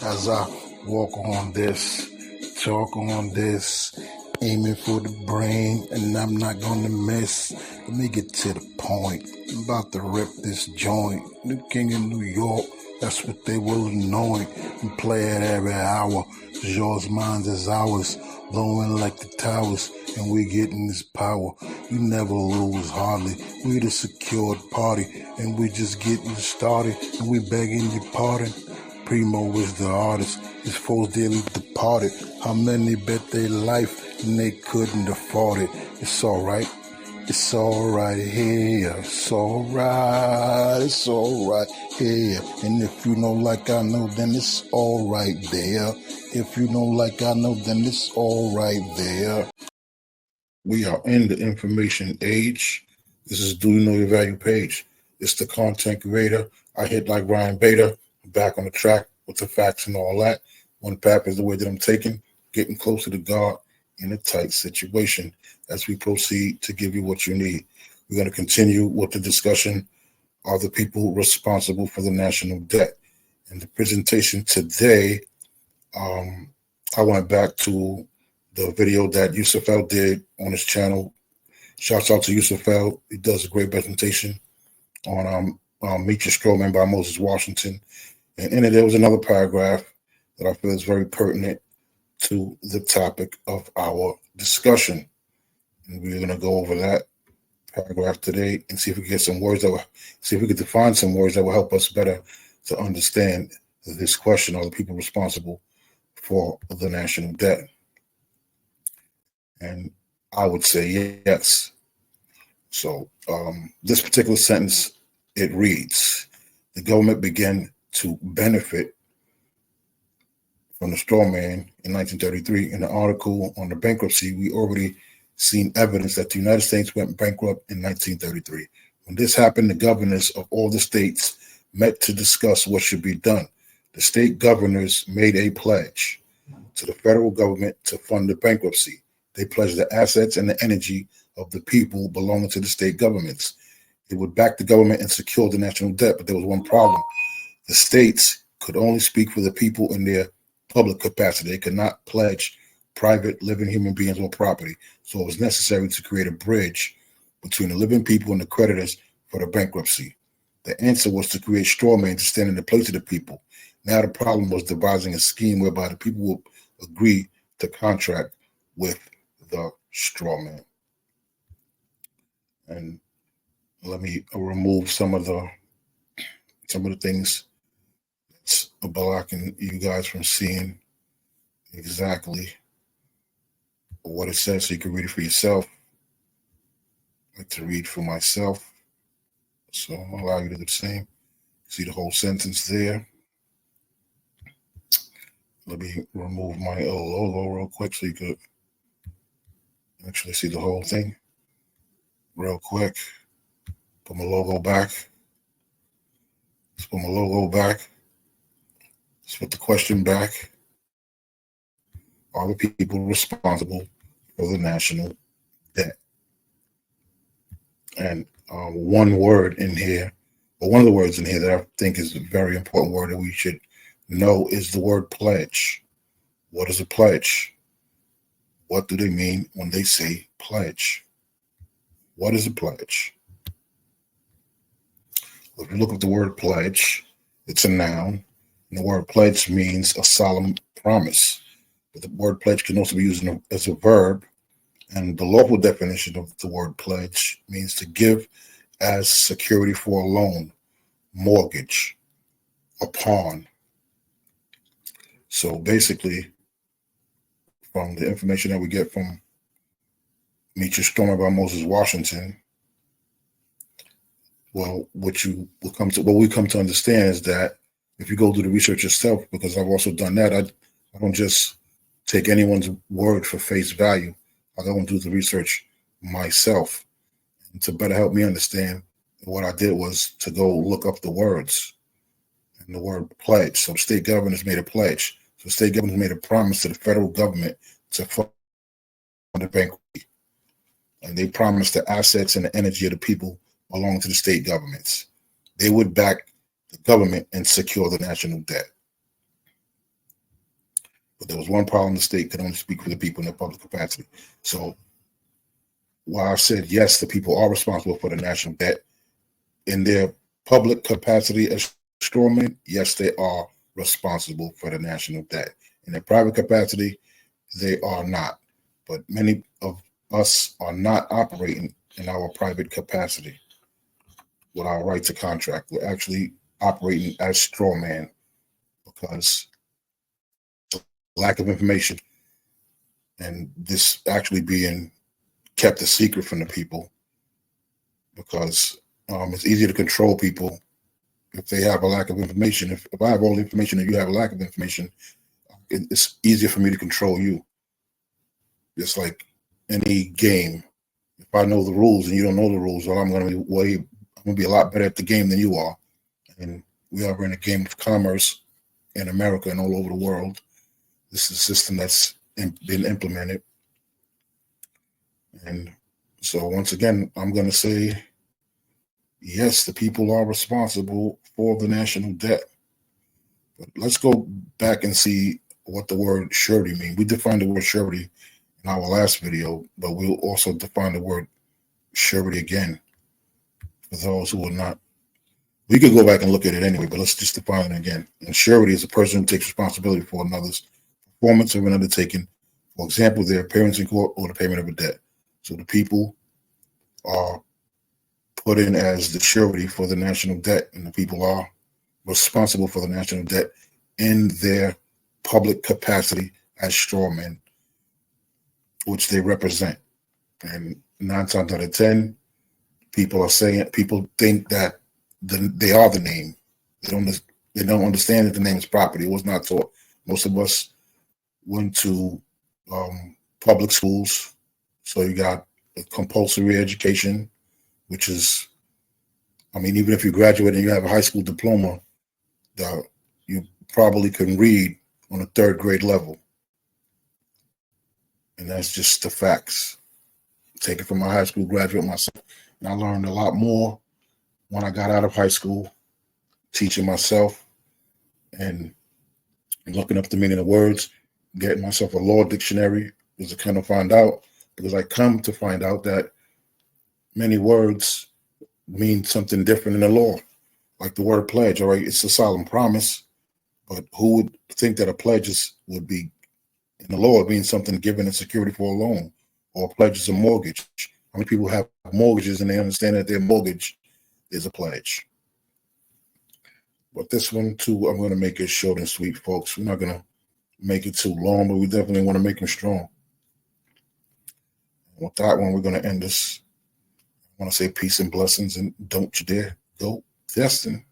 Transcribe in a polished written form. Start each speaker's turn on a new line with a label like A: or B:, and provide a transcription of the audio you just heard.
A: as I walk on this, talk on this, aiming for the brain, and I'm not gonna miss. Let me get to the point. I'm about to rip this joint. New King of New York, that's what they will anoint and play it every hour. Yours, mine is ours, blowing like the towers, and we getting this power. You never lose hardly. We the secured party, and we just getting started, and we begging your pardon. Primo is the artist, his foes dearly departed. How many bet their life and they couldn't afford it? It's alright, it's alright here, it's alright here. And if you know like I know, then it's alright there. If you know like I know, then it's alright there. We are in the information age. This is Do You Know Your Value page. It's the content creator. I hit like Ryan Bader, back on the track with the facts and all that. One path is the way that I'm taking, getting closer to God in a tight situation as we proceed to give you what you need. We're going to continue with the discussion of the people responsible for the national debt. In the presentation today, I went back to the video that Yusuf El did on his channel. Shouts out to Yusuf El. He does a great presentation on Meet Your Straw Man by Moses Washington. And in it, there was another paragraph that I feel is very pertinent to the topic of our discussion. And we're going to go over that paragraph today and see if we can get some words that will, see if we can define some words that will help us better to understand this question: are the people responsible for the national debt? And I would say yes. So this particular sentence, it reads, the government began to benefit from the straw man in 1933. In the article on the bankruptcy, we already seen evidence that the United States went bankrupt in 1933. When this happened, the governors of all the states met to discuss what should be done. The state governors made a pledge to the federal government to fund the bankruptcy. They pledged the assets and the energy of the people belonging to the state governments. It would back the government and secure the national debt, but there was one problem. The states could only speak for the people in their public capacity. They could not pledge private living human beings or property. So it was necessary to create a bridge between the living people and the creditors for the bankruptcy. The answer was to create straw men to stand in the place of the people. Now the problem was devising a scheme whereby the people would agree to contract with the straw man. And let me remove some of the things that's blocking you guys from seeing exactly what it says, so you can read it for yourself. I like to read for myself, so I'll allow you to do the same. See the whole sentence there. Let me remove my logo real quick so you could actually see the whole thing real quick. Put my logo back. Let's put my logo back. Let's put the question back. Are the people responsible for the national debt? And one word in here, or one of the words in here that I think is a very important word that we should know is the word pledge. What is a pledge? What do they mean when they say pledge? What is a pledge? If you look at the word pledge, it's a noun. And the word pledge means a solemn promise. But the word pledge can also be used as a verb. And the local definition of the word pledge means to give as security for a loan, mortgage, a pawn. So basically, from the information that we get from Meet Your Straw Man by Moses Washington, well, what we come to understand is that if you go do the research yourself, because I've also done that, I don't just take anyone's word for face value. I go and do the research myself. And to better help me understand, what I did was to go look up the words and the word pledge. So state governors made a pledge. So state governors made a promise to the federal government to fund the bankruptcy. And they promised the assets and the energy of the people belonging to the state governments. They would back the government and secure the national debt. But there was one problem: the state could only speak for the people in their public capacity. So while I said yes, the people are responsible for the national debt in their public capacity as strawmen, yes, they are responsible for the national debt. In their private capacity, they are not. But many of us are not operating in our private capacity with our right to contract. We're actually operating as strawman because lack of information and this actually being kept a secret from the people, because it's easier to control people if they have a lack of information. If I have all the information and you have a lack of information, it's easier for me to control you. Just like any game, if I know the rules and you don't know the rules, well, I'm going to be a lot better at the game than you are. And we are in a game of commerce in America and all over the world. This is a system that's been implemented. And so once again, I'm going to say, yes, the people are responsible for the national debt. But let's go back and see what the word surety means. We defined the word surety in our last video, but we'll also define the word surety again for those who are not. We could go back and look at it anyway, but let's just define it again. And surety is a person who takes responsibility for another's performance of an undertaking, for example, their appearance in court or the payment of a debt. So the people are put in as the surety for the national debt, and the people are responsible for the national debt in their public capacity as strawmen, which they represent. And 9 times out of 10, people think that they are the name. They don't understand that the name is property. It was not taught. Most of us went to public schools, so you got a compulsory education, which is, even if you graduate and you have a high school diploma, you probably can read on a 3rd grade level. And that's just the facts. Taken from my high school graduate myself. And I learned a lot more when I got out of high school, teaching myself and looking up the meaning of words, getting myself a law dictionary, because I come to find out that many words mean something different in the law. Like the word pledge, all right, it's a solemn promise, but who would think that a pledge would be, in the law, it means something given in security for a loan, or a pledge is a mortgage. How many people have mortgages and they understand that their mortgage is a pledge? But this one, too, I'm going to make it short and sweet, folks. We're not going to make it too long, but we definitely want to make them strong. And with that one, we're going to end this. I want to say peace and blessings, and don't you dare go testing.